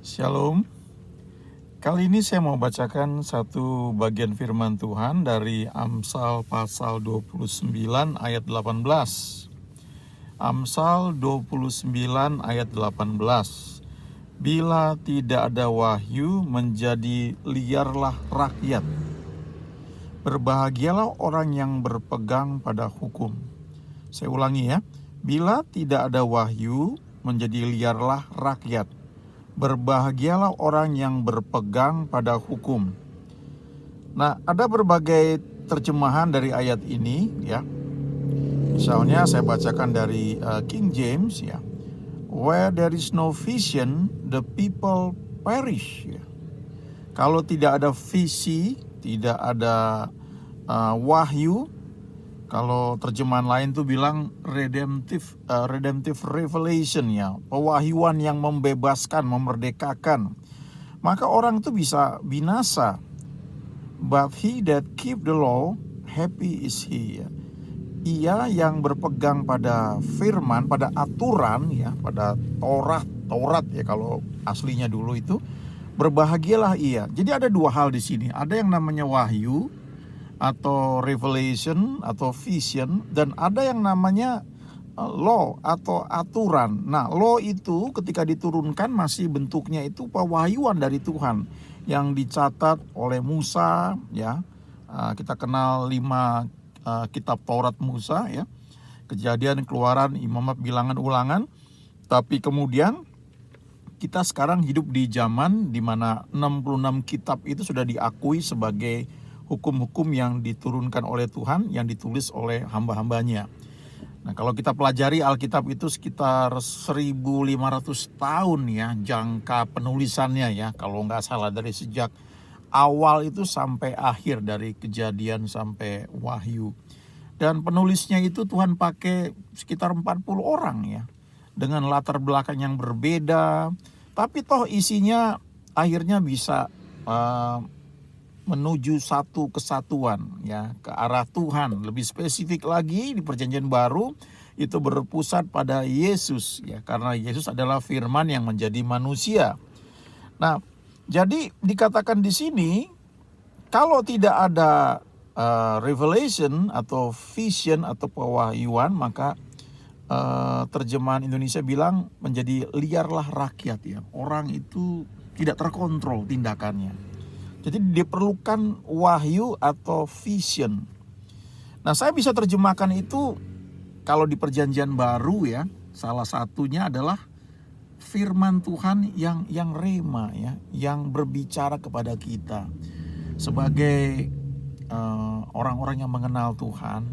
Shalom. Kali ini saya mau bacakan satu bagian firman Tuhan dari Amsal pasal 29 ayat 18. Amsal 29 ayat 18. Bila tidak ada wahyu, menjadi liarlah rakyat. Berbahagialah orang yang berpegang pada hukum. Saya ulangi ya. Bila tidak ada wahyu, menjadi liarlah rakyat. Berbahagialah orang yang berpegang pada hukum. Nah, ada berbagai terjemahan dari ayat ini ya. Misalnya saya bacakan dari King James ya. Where there is no vision, the people perish ya. Kalau tidak ada visi, tidak ada wahyu, kalau terjemahan lain tuh bilang redemptive revelation ya, pewahyuan yang membebaskan, memerdekakan, maka orang itu bisa binasa. But he that keep the law, happy is he. Ia yang berpegang pada firman, pada aturan ya, pada Taurat ya kalau aslinya dulu itu, berbahagialah ia. Jadi ada dua hal di sini. Ada yang namanya wahyu atau revelation atau vision, dan ada yang namanya law atau aturan. Nah, law itu ketika diturunkan masih bentuknya itu pewahyuan dari Tuhan yang dicatat oleh Musa ya. Kita kenal 5 kitab Taurat Musa ya. Kejadian, Keluaran, Imamat, Bilangan, Ulangan. Tapi kemudian kita sekarang hidup di zaman di mana 66 kitab itu sudah diakui sebagai hukum-hukum yang diturunkan oleh Tuhan, yang ditulis oleh hamba-hambanya. Nah, kalau kita pelajari Alkitab itu sekitar 1500 tahun ya jangka penulisannya ya, kalau nggak salah dari sejak awal itu sampai akhir, dari Kejadian sampai Wahyu. Dan penulisnya itu Tuhan pakai sekitar 40 orang ya, dengan latar belakang yang berbeda, tapi toh isinya akhirnya bisa menuju satu kesatuan ya, ke arah Tuhan. Lebih spesifik lagi di Perjanjian Baru itu berpusat pada Yesus ya, karena Yesus adalah firman yang menjadi manusia. Nah, jadi dikatakan di sini kalau tidak ada revelation atau vision atau pewahyuan, maka terjemahan Indonesia bilang menjadi liarlah rakyat ya. Orang itu tidak terkontrol tindakannya. Jadi diperlukan wahyu atau vision. Nah, saya bisa terjemahkan itu kalau di Perjanjian Baru ya, salah satunya adalah firman Tuhan yang rema ya, yang berbicara kepada kita. Sebagai orang-orang yang mengenal Tuhan,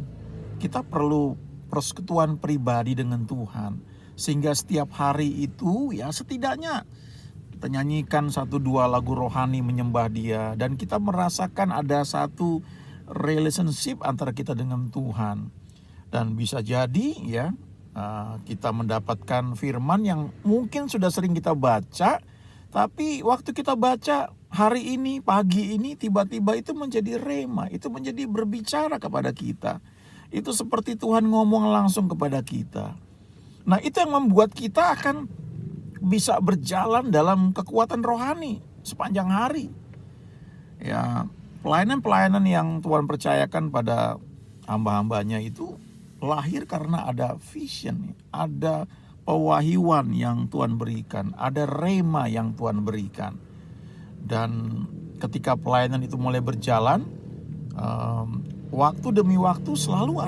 kita perlu persekutuan pribadi dengan Tuhan. Sehingga setiap hari itu ya setidaknya kita nyanyikan 1-2 lagu rohani menyembah Dia, dan kita merasakan ada satu relationship antara kita dengan Tuhan. Dan bisa jadi ya kita mendapatkan firman yang mungkin sudah sering kita baca, tapi waktu kita baca hari ini, pagi ini, tiba-tiba itu menjadi rema, itu menjadi berbicara kepada kita. Itu seperti Tuhan ngomong langsung kepada kita. Nah, itu yang membuat kita akan bisa berjalan dalam kekuatan rohani sepanjang hari. Ya, pelayanan-pelayanan yang Tuhan percayakan pada hamba-hambanya itu lahir karena ada vision, ada pewahyuan yang Tuhan berikan, ada rema yang Tuhan berikan. Dan ketika pelayanan itu mulai berjalan, waktu demi waktu selalu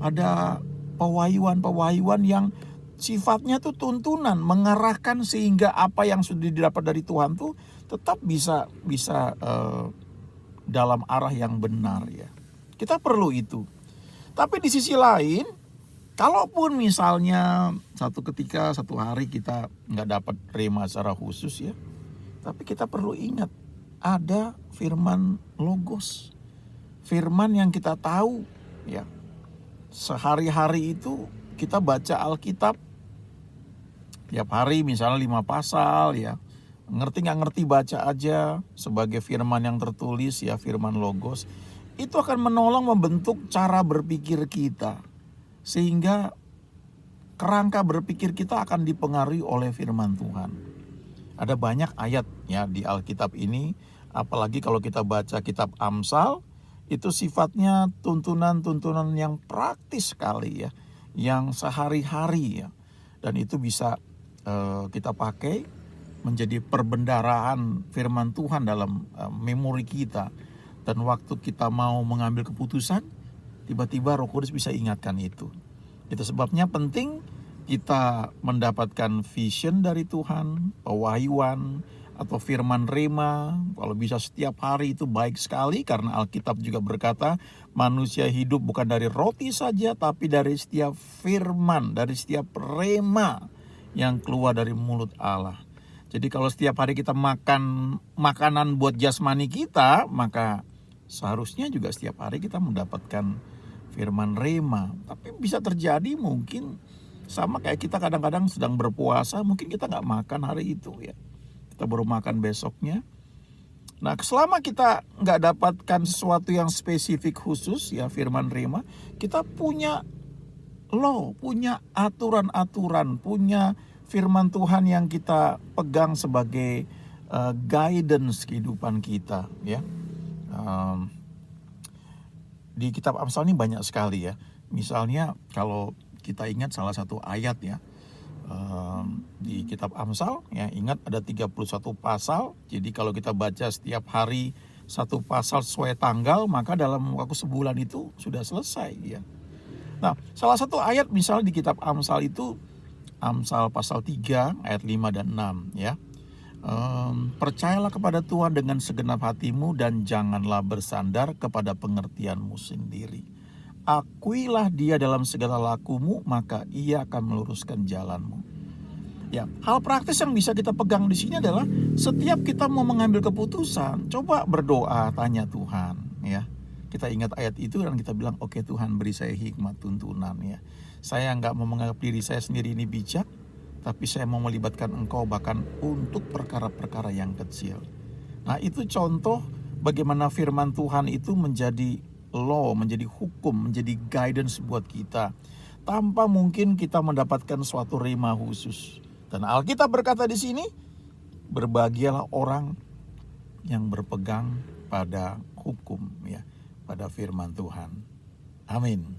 ada pewahyuan yang sifatnya tuh tuntunan, mengarahkan sehingga apa yang sudah didapat dari Tuhan tuh tetap bisa dalam arah yang benar ya. Kita perlu itu. Tapi di sisi lain, kalaupun misalnya satu hari kita nggak dapat rema secara khusus ya, tapi kita perlu ingat ada firman logos, firman yang kita tahu ya. Sehari-hari itu kita baca Alkitab tiap hari misalnya 5 pasal ya. Ngerti gak ngerti baca aja sebagai firman yang tertulis ya, firman logos. Itu akan menolong membentuk cara berpikir kita. Sehingga kerangka berpikir kita akan dipengaruhi oleh firman Tuhan. Ada banyak ayat ya di Alkitab ini, apalagi kalau kita baca kitab Amsal, itu sifatnya tuntunan-tuntunan yang praktis sekali ya, yang sehari-hari ya. Dan itu bisa kita pakai menjadi perbendaharaan firman Tuhan dalam memori kita. Dan waktu kita mau mengambil keputusan, tiba-tiba Roh Kudus bisa ingatkan itu. Itu sebabnya penting kita mendapatkan vision dari Tuhan, pewahyuan, atau firman rema. Kalau bisa setiap hari itu baik sekali, karena Alkitab juga berkata manusia hidup bukan dari roti saja, tapi dari setiap firman, dari setiap rema yang keluar dari mulut Allah. Jadi kalau setiap hari kita makan makanan buat jasmani kita, maka seharusnya juga setiap hari kita mendapatkan firman rema. Tapi bisa terjadi mungkin sama kayak kita kadang-kadang sedang berpuasa, mungkin kita nggak makan hari itu ya. Kita baru makan besoknya. Nah, selama kita nggak dapatkan sesuatu yang spesifik khusus ya firman rema, kita punya punya aturan-aturan, punya firman Tuhan yang kita pegang sebagai guidance kehidupan kita ya. Di kitab Amsal ini banyak sekali ya. Misalnya kalau kita ingat salah satu ayat ya, di kitab Amsal ya, ingat ada 31 pasal. Jadi kalau kita baca setiap hari satu pasal sesuai tanggal, maka dalam waktu sebulan itu sudah selesai ya. Nah, salah satu ayat misalnya di kitab Amsal itu Amsal pasal 3 ayat 5 dan 6 ya. Percayalah kepada Tuhan dengan segenap hatimu dan janganlah bersandar kepada pengertianmu sendiri. Akuilah Dia dalam segala lakumu, maka Ia akan meluruskan jalanmu. Ya, hal praktis yang bisa kita pegang di sini adalah setiap kita mau mengambil keputusan, coba berdoa, tanya Tuhan, ya. Kita ingat ayat itu dan kita bilang, oke Tuhan, beri saya hikmat tuntunan ya. Saya nggak mau menganggap diri saya sendiri ini bijak, tapi saya mau melibatkan Engkau bahkan untuk perkara-perkara yang kecil. Nah, itu contoh bagaimana firman Tuhan itu menjadi menjadi hukum, menjadi guidance buat kita. Tanpa mungkin kita mendapatkan suatu rema khusus. Dan Alkitab berkata di sini, berbahagialah orang yang berpegang pada hukum ya, pada firman Tuhan. Amin.